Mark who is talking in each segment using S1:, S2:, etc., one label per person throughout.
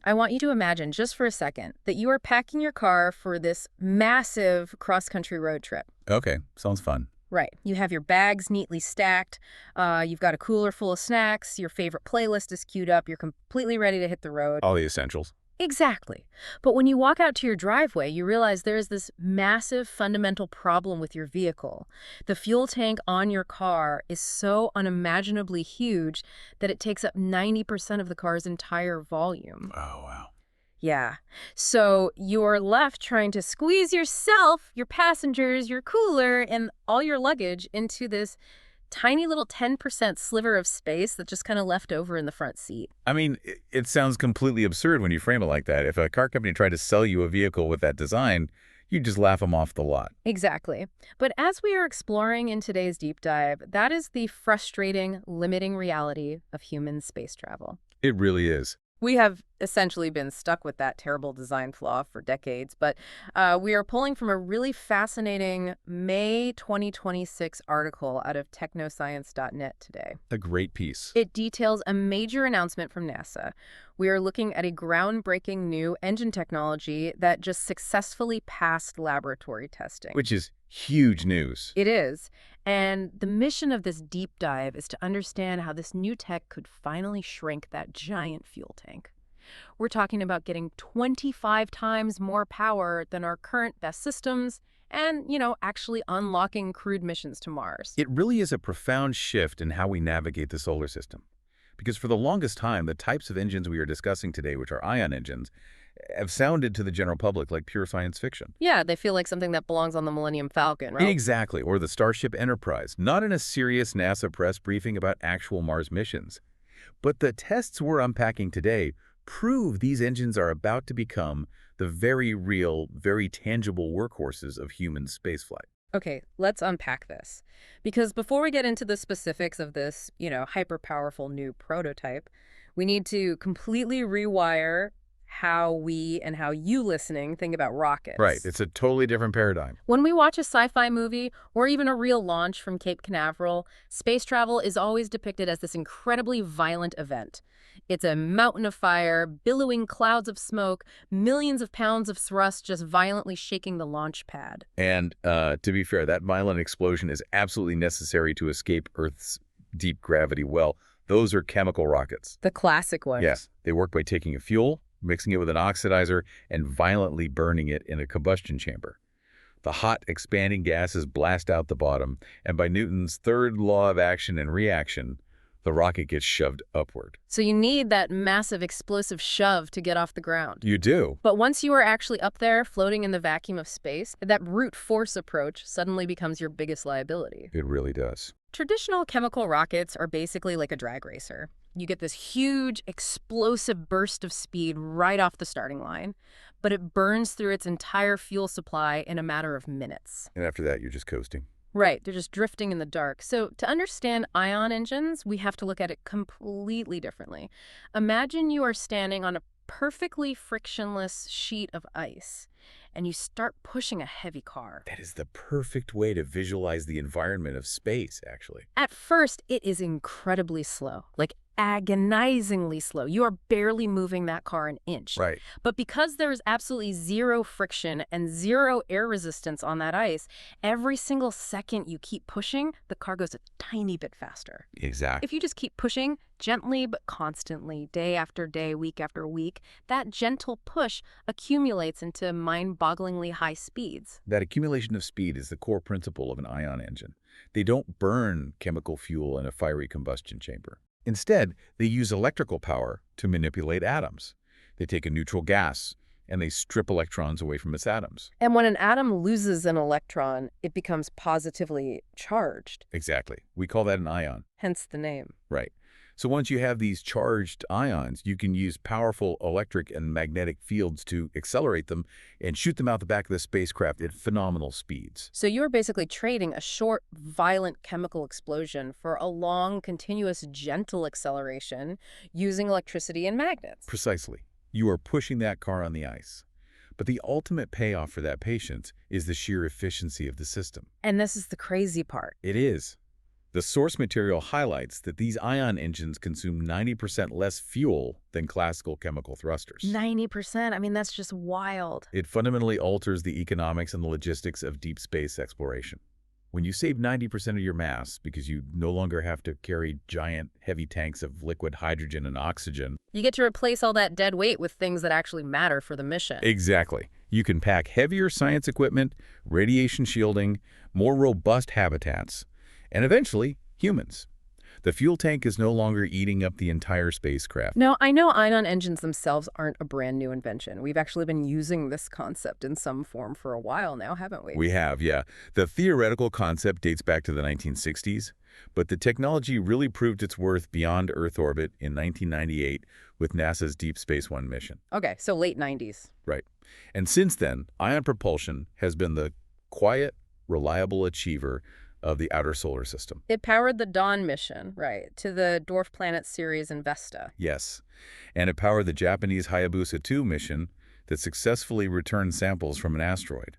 S1: I want you to imagine, just for a second, that you are packing your car for this massive cross-country road trip.
S2: Okay, sounds fun.
S1: Right. You have your bags neatly stacked, you've got a cooler full of snacks, your favorite playlist is queued up, you're completely ready to hit the road.
S2: All the essentials.
S1: Exactly. But when you walk out to your driveway, you realize there is this massive fundamental problem with your vehicle. The fuel tank on your car is so unimaginably huge that it takes up 90% of the car's entire volume.
S2: Oh, wow.
S1: Yeah. So you're left trying to squeeze yourself, your passengers, your cooler, and all your luggage into this tiny little 10% sliver of space that's just kind of left over in the front seat.
S2: I mean, it sounds completely absurd when you frame it like that. If a car company tried to sell you a vehicle with that design, you'd just laugh them off the lot.
S1: Exactly. But as we are exploring in today's deep dive, that is the frustrating, limiting reality of human space travel.
S2: It really is.
S1: We have essentially been stuck with that terrible design flaw for decades, but we are pulling from a really fascinating May 2026 article out of technoscience.net today.
S2: A great piece.
S1: It details a major announcement from NASA. We are looking at a groundbreaking new engine technology that just successfully passed laboratory testing.
S2: Which is huge news.
S1: It is. And the mission of this deep dive is to understand how this new tech could finally shrink that giant fuel tank. We're talking about getting 25 times more power than our current best systems and, actually unlocking crewed missions to Mars.
S2: It really is a profound shift in how we navigate the solar system. Because for the longest time, the types of engines we are discussing today, which are ion engines, have sounded to the general public like pure science fiction.
S1: Yeah, they feel like something that belongs on the Millennium Falcon, right?
S2: Exactly, or the Starship Enterprise, not in a serious NASA press briefing about actual Mars missions. But the tests we're unpacking today prove these engines are about to become the very real, very tangible workhorses of human spaceflight.
S1: Okay, let's unpack this. Because before we get into the specifics of this, hyper-powerful new prototype, we need to completely rewire how we and how you listening think about rockets.
S2: Right, it's a totally different paradigm.
S1: When we watch a sci-fi movie or even a real launch from Cape Canaveral, space travel is always depicted as this incredibly violent event. It's a mountain of fire, billowing clouds of smoke, millions of pounds of thrust just violently shaking the launch pad.
S2: And to be fair, that violent explosion is absolutely necessary to escape Earth's deep gravity. Well, those are chemical rockets.
S1: The classic one.
S2: Yes, they work by taking a fuel, mixing it with an oxidizer, and violently burning it in a combustion chamber. The hot, expanding gases blast out the bottom, and by Newton's third law of action and reaction, the rocket gets shoved upward.
S1: So you need that massive explosive shove to get off the ground.
S2: You do.
S1: But once you are actually up there, floating in the vacuum of space, that brute force approach suddenly becomes your biggest liability.
S2: It really does.
S1: Traditional chemical rockets are basically like a drag racer. You get this huge, explosive burst of speed right off the starting line, but it burns through its entire fuel supply in a matter of minutes.
S2: And after that, you're just coasting.
S1: Right, they're just drifting in the dark. So to understand ion engines, we have to look at it completely differently. Imagine you are standing on a perfectly frictionless sheet of ice, and you start pushing a heavy car.
S2: That is the perfect way to visualize the environment of space, actually.
S1: At first, it is incredibly slow, like agonizingly slow. You are barely moving that car an inch.
S2: Right.
S1: But because there is absolutely zero friction and zero air resistance on that ice, every single second you keep pushing, the car goes a tiny bit faster.
S2: Exactly.
S1: If you just keep pushing gently but constantly, day after day, week after week, that gentle push accumulates into mind-bogglingly high speeds.
S2: That accumulation of speed is the core principle of an ion engine. They don't burn chemical fuel in a fiery combustion chamber. Instead, they use electrical power to manipulate atoms. They take a neutral gas, and they strip electrons away from its atoms.
S1: And when an atom loses an electron, it becomes positively charged.
S2: Exactly. We call that an ion.
S1: Hence the name.
S2: Right. So once you have these charged ions, you can use powerful electric and magnetic fields to accelerate them and shoot them out the back of the spacecraft at phenomenal speeds.
S1: So you're basically trading a short, violent chemical explosion for a long, continuous, gentle acceleration using electricity and magnets.
S2: Precisely. You are pushing that car on the ice. But the ultimate payoff for that patience is the sheer efficiency of the system.
S1: And this is the crazy part.
S2: It is. The source material highlights that these ion engines consume 90% less fuel than classical chemical thrusters.
S1: 90%? I mean, that's just wild.
S2: It fundamentally alters the economics and the logistics of deep space exploration. When you save 90% of your mass because you no longer have to carry giant, heavy tanks of liquid hydrogen and oxygen.
S1: You get to replace all that dead weight with things that actually matter for the mission.
S2: Exactly. You can pack heavier science equipment, radiation shielding, more robust habitats, and eventually, humans. The fuel tank is no longer eating up the entire spacecraft.
S1: Now, I know ion engines themselves aren't a brand new invention. We've actually been using this concept in some form for a while now, haven't we?
S2: We have, yeah. The theoretical concept dates back to the 1960s, but the technology really proved its worth beyond Earth orbit in 1998 with NASA's Deep Space One mission.
S1: Okay, so late 90s.
S2: Right. And since then, ion propulsion has been the quiet, reliable achiever of the outer solar system.
S1: It powered the Dawn mission, right, to the dwarf planet Ceres and Vesta.
S2: Yes. And it powered the Japanese Hayabusa 2 mission that successfully returned samples from an asteroid.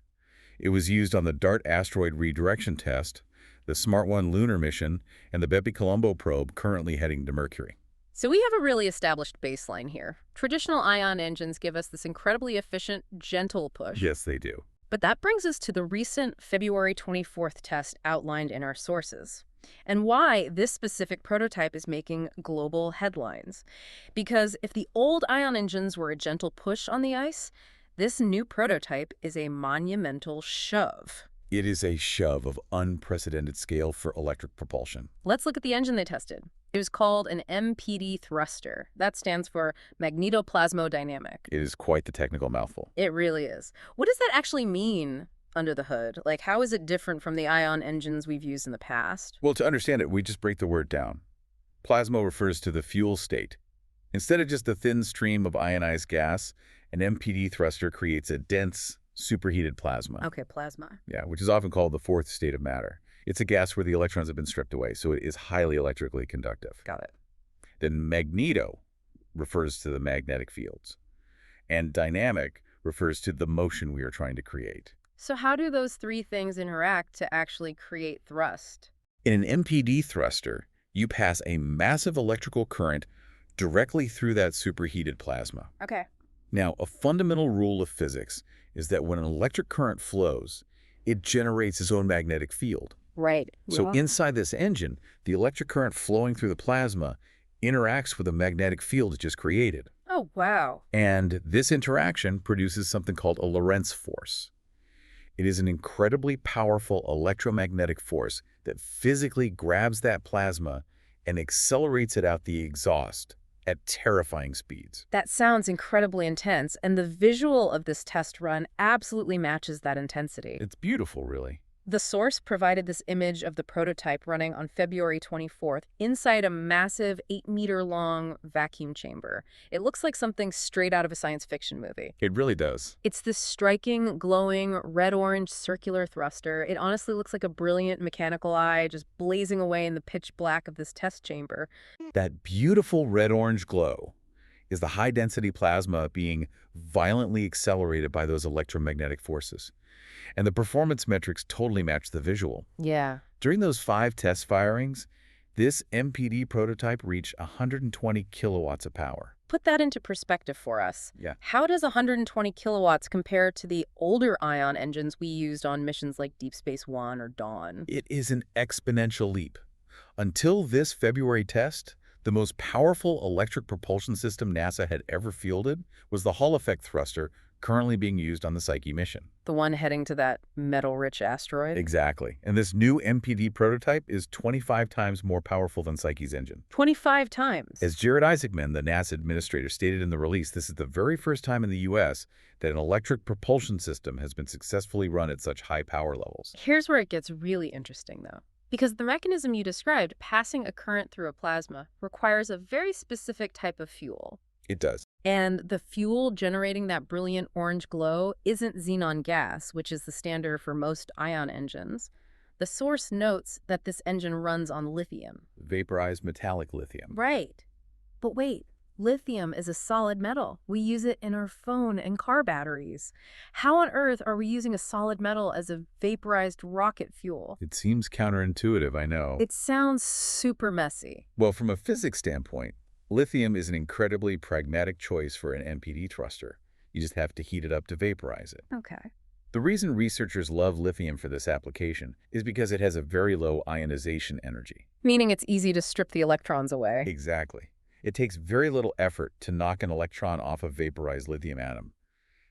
S2: It was used on the DART asteroid redirection test, the Smart 1 lunar mission, and the Bepi-Colombo probe currently heading to Mercury.
S1: So we have a really established baseline here. Traditional ion engines give us this incredibly efficient, gentle push.
S2: Yes, they do.
S1: But that brings us to the recent February 24th test outlined in our sources, and why this specific prototype is making global headlines. Because if the old ion engines were a gentle push on the ice, this new prototype is a monumental shove.
S2: It is a shove of unprecedented scale for electric propulsion.
S1: Let's look at the engine they tested. It was called an MPD thruster. That stands for magnetoplasmodynamic.
S2: It is quite the technical mouthful.
S1: It really is. What does that actually mean under the hood? Like, how is it different from the ion engines we've used in the past?
S2: Well, to understand it, we just break the word down. Plasma refers to the fuel state. Instead of just a thin stream of ionized gas, an MPD thruster creates a dense, superheated plasma.
S1: Okay, plasma.
S2: Yeah, which is often called the fourth state of matter. It's a gas where the electrons have been stripped away, so it is highly electrically conductive.
S1: Got it.
S2: Then magneto refers to the magnetic fields, and dynamic refers to the motion we are trying to create.
S1: So how do those three things interact to actually create thrust?
S2: In an MPD thruster, you pass a massive electrical current directly through that superheated plasma.
S1: Okay.
S2: Now, a fundamental rule of physics is that when an electric current flows, it generates its own magnetic field.
S1: Right.
S2: So
S1: Yeah.
S2: inside this engine, the electric current flowing through the plasma interacts with the magnetic field it just created.
S1: Oh, wow.
S2: And this interaction produces something called a Lorentz force. It is an incredibly powerful electromagnetic force that physically grabs that plasma and accelerates it out the exhaust at terrifying speeds.
S1: That sounds incredibly intense, and the visual of this test run absolutely matches that intensity.
S2: It's beautiful, really.
S1: The source provided this image of the prototype running on February 24th inside a massive 8-meter-long vacuum chamber. It looks like something straight out of a science fiction movie.
S2: It really does.
S1: It's this striking, glowing, red-orange circular thruster. It honestly looks like a brilliant mechanical eye just blazing away in the pitch black of this test chamber.
S2: That beautiful red-orange glow is the high-density plasma being violently accelerated by those electromagnetic forces. And the performance metrics totally match the visual.
S1: Yeah.
S2: During those 5 test firings, this MPD prototype reached 120 kilowatts of power.
S1: Put that into perspective for us.
S2: Yeah.
S1: How does 120 kilowatts compare to the older ion engines we used on missions like Deep Space One or Dawn?
S2: It is an exponential leap. Until this February test, the most powerful electric propulsion system NASA had ever fielded was the Hall effect thruster currently being used on the Psyche mission.
S1: The one heading to that metal-rich asteroid?
S2: Exactly. And this new MPD prototype is 25 times more powerful than Psyche's engine.
S1: 25 times.
S2: As Jared Isaacman, the NASA administrator, stated in the release, this is the very first time in the U.S. that an electric propulsion system has been successfully run at such high power levels.
S1: Here's where it gets really interesting, though. Because the mechanism you described, passing a current through a plasma, requires a very specific type of fuel.
S2: It does.
S1: And the fuel generating that brilliant orange glow isn't xenon gas, which is the standard for most ion engines. The source notes that this engine runs on lithium.
S2: Vaporized metallic lithium.
S1: Right. But wait, Lithium is a solid metal. We use it in our phone and car batteries. How on earth are we using a solid metal as a vaporized rocket fuel?
S2: It seems counterintuitive, I know.
S1: It sounds super messy.
S2: Well, from a physics standpoint, lithium is an incredibly pragmatic choice for an MPD thruster. You just have to heat it up to vaporize it.
S1: Okay.
S2: The reason researchers love lithium for this application is because it has a very low ionization energy.
S1: Meaning it's easy to strip the electrons away.
S2: Exactly. It takes very little effort to knock an electron off a vaporized lithium atom.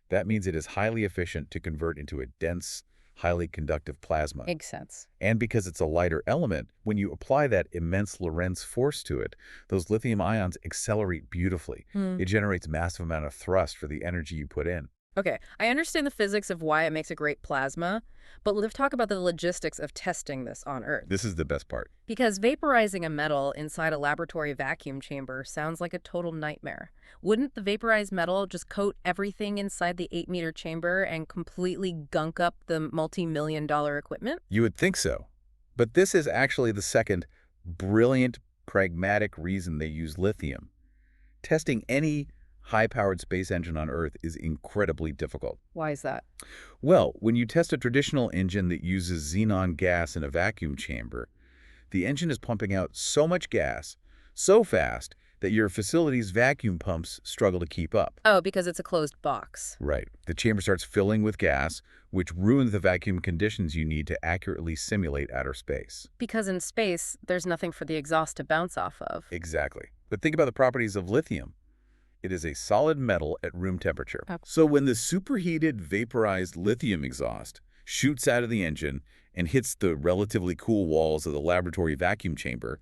S2: That means it is highly efficient to convert into a dense, highly conductive plasma.
S1: Makes sense.
S2: And because it's a lighter element, when you apply that immense Lorentz force to it, those lithium ions accelerate beautifully. It generates massive amount of thrust for the energy you put in.
S1: Okay, I understand the physics of why it makes a great plasma, but let's talk about the logistics of testing this on Earth.
S2: This is the best part.
S1: Because vaporizing a metal inside a laboratory vacuum chamber sounds like a total nightmare. Wouldn't the vaporized metal just coat everything inside the 8-meter chamber and completely gunk up the multi-million-dollar equipment?
S2: You would think so. But this is actually the second brilliant, pragmatic reason they use lithium. Testing any high-powered space engine on Earth is incredibly difficult.
S1: Why is that?
S2: Well, when you test a traditional engine that uses xenon gas in a vacuum chamber, the engine is pumping out so much gas, so fast, that your facility's vacuum pumps struggle to keep up.
S1: Oh, because it's a closed box.
S2: Right. The chamber starts filling with gas, which ruins the vacuum conditions you need to accurately simulate outer space.
S1: Because in space, there's nothing for the exhaust to bounce off of.
S2: Exactly. But think about the properties of lithium. It is a solid metal at room temperature.
S1: Okay.
S2: So when the superheated, vaporized lithium exhaust shoots out of the engine and hits the relatively cool walls of the laboratory vacuum chamber,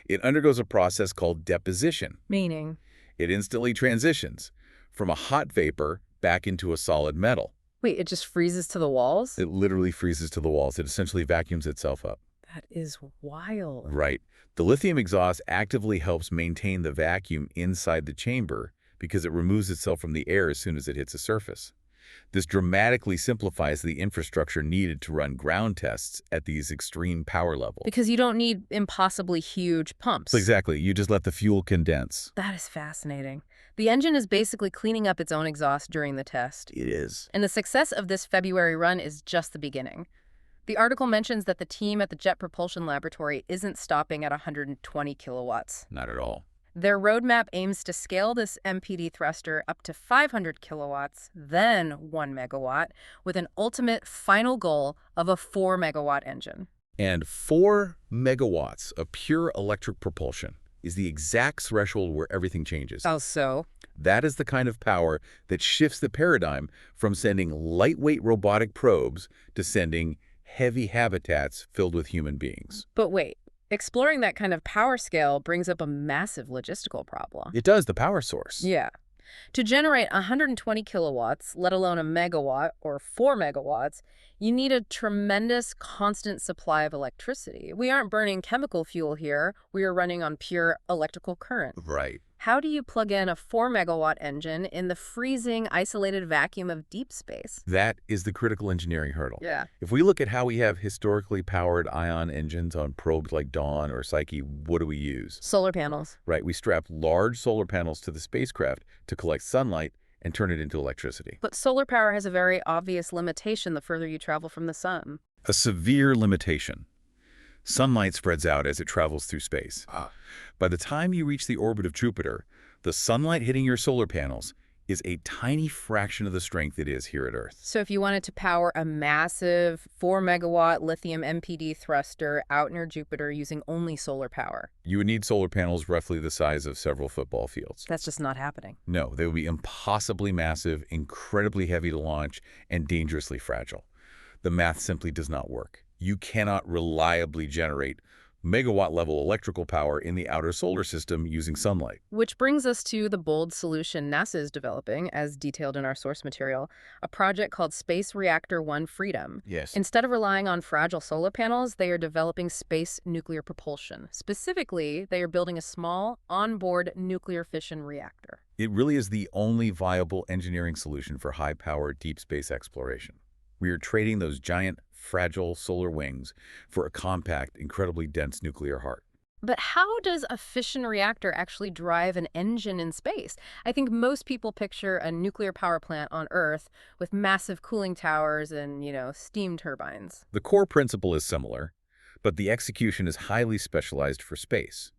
S2: it undergoes a process called deposition.
S1: Meaning?
S2: It instantly transitions from a hot vapor back into a solid metal.
S1: Wait, it just freezes to the walls?
S2: It literally freezes to the walls. It essentially vacuums itself up.
S1: That is wild.
S2: Right. The lithium exhaust actively helps maintain the vacuum inside the chamber because it removes itself from the air as soon as it hits a surface. This dramatically simplifies the infrastructure needed to run ground tests at these extreme power levels.
S1: Because you don't need impossibly huge pumps.
S2: Exactly. You just let the fuel condense.
S1: That is fascinating. The engine is basically cleaning up its own exhaust during the test.
S2: It is.
S1: And the success of this February run is just the beginning. The article mentions that the team at the Jet Propulsion Laboratory isn't stopping at 120 kilowatts.
S2: Not at all.
S1: Their roadmap aims to scale this MPD thruster up to 500 kilowatts, then 1 megawatt, with an ultimate final goal of a 4 megawatt engine.
S2: And 4 megawatts of pure electric propulsion is the exact threshold where everything changes.
S1: How so?
S2: That is the kind of power that shifts the paradigm from sending lightweight robotic probes to sending heavy habitats filled with human beings.
S1: But wait. Exploring that kind of power scale brings up a massive logistical problem.
S2: It does, the power source.
S1: Yeah. To generate 120 kilowatts, let alone a megawatt or 4 megawatts, you need a tremendous constant supply of electricity. We aren't burning chemical fuel here. We are running on pure electrical current.
S2: Right.
S1: How do you plug in a 4 megawatt engine in the freezing, isolated vacuum of deep space?
S2: That is the critical engineering hurdle.
S1: Yeah.
S2: If we look at how we have historically powered ion engines on probes like Dawn or Psyche, what do we use?
S1: Solar panels.
S2: Right, we strap large solar panels to the spacecraft to collect sunlight and turn it into electricity.
S1: But solar power has a very obvious limitation the further you travel from the sun.
S2: A severe limitation. Sunlight spreads out as it travels through space. By the time you reach the orbit of Jupiter, the sunlight hitting your solar panels is a tiny fraction of the strength it is here at Earth.
S1: So if you wanted to power a massive 4 megawatt lithium MPD thruster out near Jupiter using only solar power,
S2: You would need solar panels roughly the size of several football fields.
S1: that's just not happening.
S2: No, they would be impossibly massive, incredibly heavy to launch, and dangerously fragile. The math simply does not work. You cannot reliably generate megawatt-level electrical power in the outer solar system using sunlight.
S1: Which brings us to the bold solution NASA is developing, as detailed in our source material, a project called Space Reactor 1 Freedom.
S2: Yes.
S1: Instead of relying on fragile solar panels, they are developing space nuclear propulsion. Specifically, they are building a small, onboard nuclear fission reactor.
S2: It really is the only viable engineering solution for high-powered deep space exploration. We are trading those giant, fragile solar wings for a compact, incredibly dense nuclear heart.
S1: But how does a fission reactor actually drive an engine in space? I think most people picture a nuclear power plant on Earth with massive cooling towers and, steam turbines.
S2: The core principle is similar, but the execution is highly specialized for space.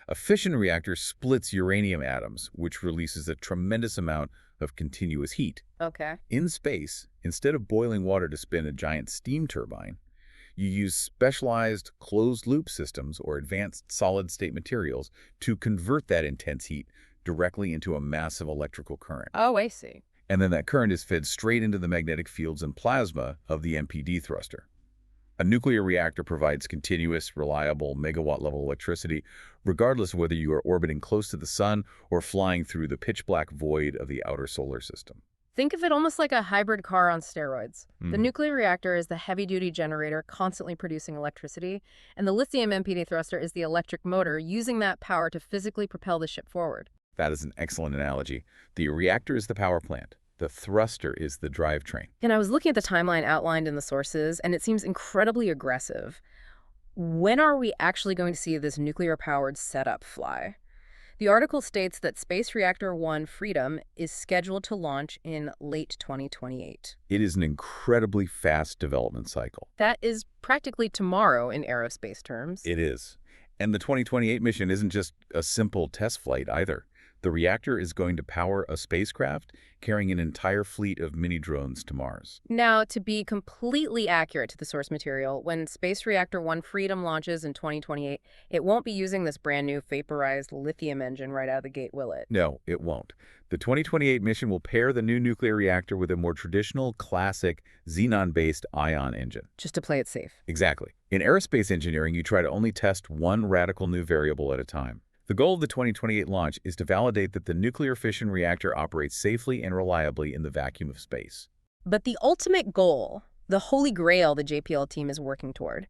S2: A fission reactor splits uranium atoms, which releases a tremendous amount of continuous heat.
S1: Okay.
S2: In space, instead of boiling water to spin a giant steam turbine, you use specialized closed-loop systems or advanced solid-state materials to convert that intense heat directly into a massive electrical current.
S1: Oh, I see.
S2: And then that current is fed straight into the magnetic fields and plasma of the MPD thruster. A nuclear reactor provides continuous, reliable, megawatt-level electricity, regardless of whether you are orbiting close to the sun or flying through the pitch-black void of the outer solar system.
S1: Think of it almost like a hybrid car on steroids. The
S2: Mhm.
S1: nuclear reactor is the heavy-duty generator constantly producing electricity, and the lithium MPD thruster is the electric motor using that power to physically propel the ship forward.
S2: That is an excellent analogy. The reactor is the power plant. The thruster is the drivetrain.
S1: And I was looking at the timeline outlined in the sources, and it seems incredibly aggressive. When are we actually going to see this nuclear-powered setup fly? The article states that Space Reactor 1 Freedom is scheduled to launch in late 2028.
S2: It is an incredibly fast development cycle.
S1: That is practically tomorrow in aerospace terms.
S2: It is. And the 2028 mission isn't just a simple test flight either. The reactor is going to power a spacecraft carrying an entire fleet of mini-drones to Mars.
S1: Now, to be completely accurate to the source material, when Space Reactor 1 Freedom launches in 2028, it won't be using this brand new vaporized lithium engine right out of the gate, will it?
S2: No, it won't. The 2028 mission will pair the new nuclear reactor with a more traditional, classic, xenon-based ion engine.
S1: Just to play it safe.
S2: Exactly. In aerospace engineering, you try to only test one radical new variable at a time. The goal of the 2028 launch is to validate that the nuclear fission reactor operates safely and reliably in the vacuum of space.
S1: But the ultimate goal, the holy grail the JPL team is working toward,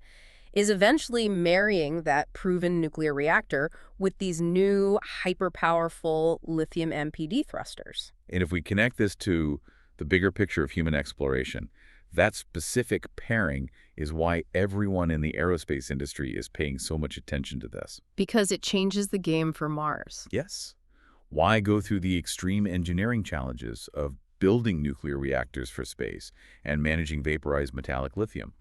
S1: is eventually marrying that proven nuclear reactor with these new hyper-powerful lithium MPD thrusters.
S2: And if we connect this to the bigger picture of human exploration, that specific pairing is why everyone in the aerospace industry is paying so much attention to this.
S1: Because it changes the game for Mars.
S2: Yes. Why go through the extreme engineering challenges of building nuclear reactors for space and managing vaporized metallic lithium?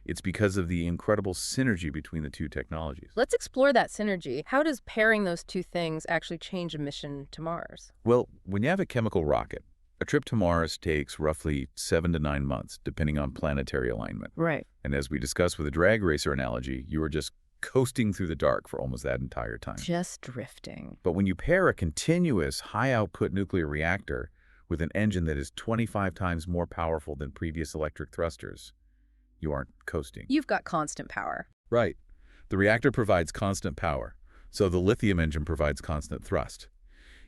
S2: It's because of the incredible synergy between the two technologies.
S1: Let's explore that synergy. How does pairing those two things actually change a mission to Mars?
S2: Well, when you have a chemical rocket, a trip to Mars takes roughly 7 to 9 months, depending on planetary alignment.
S1: Right.
S2: And as we discussed with the drag racer analogy, you are just coasting through the dark for almost that entire time.
S1: Just drifting.
S2: But when you pair a continuous, high-output nuclear reactor with an engine that is 25 times more powerful than previous electric thrusters, you aren't coasting.
S1: You've got constant power.
S2: Right. The reactor provides constant power, so the lithium engine provides constant thrust.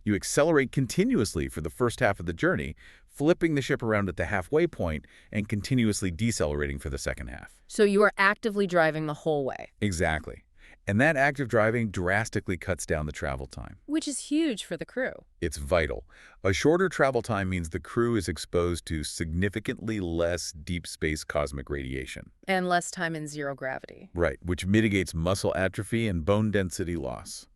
S2: You accelerate continuously for the first half of the journey, flipping the ship around at the halfway point and continuously decelerating for the second half.
S1: So you are actively driving the whole way.
S2: Exactly. And that active driving drastically cuts down the travel time.
S1: Which is huge for the crew.
S2: It's vital. A shorter travel time means the crew is exposed to significantly less deep space cosmic radiation.
S1: And less time in zero gravity.
S2: Right, which mitigates muscle atrophy and bone density loss.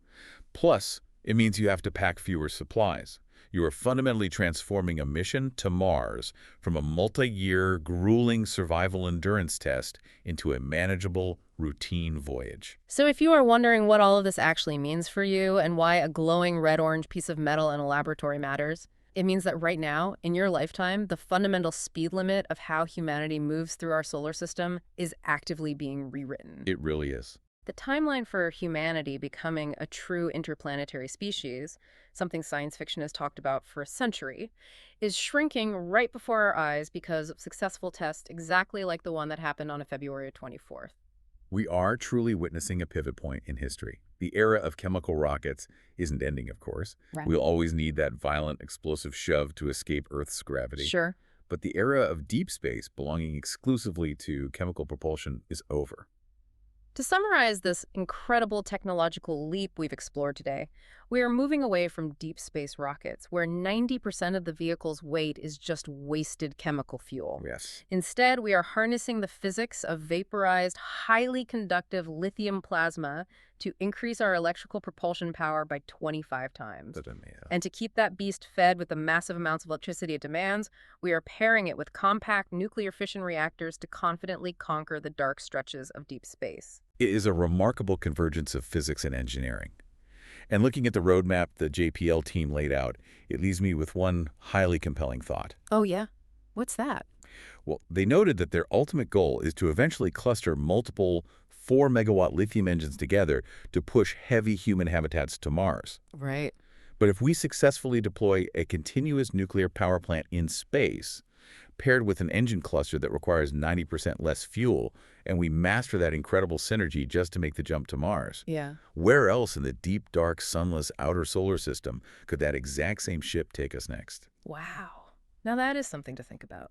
S2: Plus, it means you have to pack fewer supplies. You are fundamentally transforming a mission to Mars from a multi-year, grueling survival endurance test into a manageable, routine voyage.
S1: So if you are wondering what all of this actually means for you and why a glowing red-orange piece of metal in a laboratory matters, it means that right now, in your lifetime, the fundamental speed limit of how humanity moves through our solar system is actively being rewritten.
S2: It really is.
S1: The timeline for humanity becoming a true interplanetary species, something science fiction has talked about for a century, is shrinking right before our eyes because of successful tests exactly like the one that happened on February 24th.
S2: We are truly witnessing a pivot point in history. The era of chemical rockets isn't ending, of course.
S1: Right.
S2: We'll always need that violent, explosive shove to escape Earth's gravity.
S1: Sure.
S2: But the era of deep space, belonging exclusively to chemical propulsion, is over.
S1: To summarize this incredible technological leap we've explored today, We are moving away from deep space rockets, where 90% of the vehicle's weight is just wasted chemical fuel.
S2: Yes.
S1: Instead, we are harnessing the physics of vaporized, highly conductive lithium plasma to increase our electrical propulsion power by 25 times. And to keep that beast fed with the massive amounts of electricity it demands, we are pairing it with compact nuclear fission reactors to confidently conquer the dark stretches of deep space.
S2: It is a remarkable convergence of physics and engineering. And looking at the roadmap the JPL team laid out, it leaves me with one highly compelling thought.
S1: Oh, yeah? What's that?
S2: Well, they noted that their ultimate goal is to eventually cluster multiple 4-megawatt lithium engines together to push heavy human habitats to Mars.
S1: Right.
S2: But if we successfully deploy a continuous nuclear power plant in space, paired with an engine cluster that requires 90% less fuel, and we master that incredible synergy just to make the jump to Mars,
S1: Yeah.
S2: where else in the deep, dark, sunless outer solar system could that exact same ship take us next?
S1: Wow. Now that is something to think about.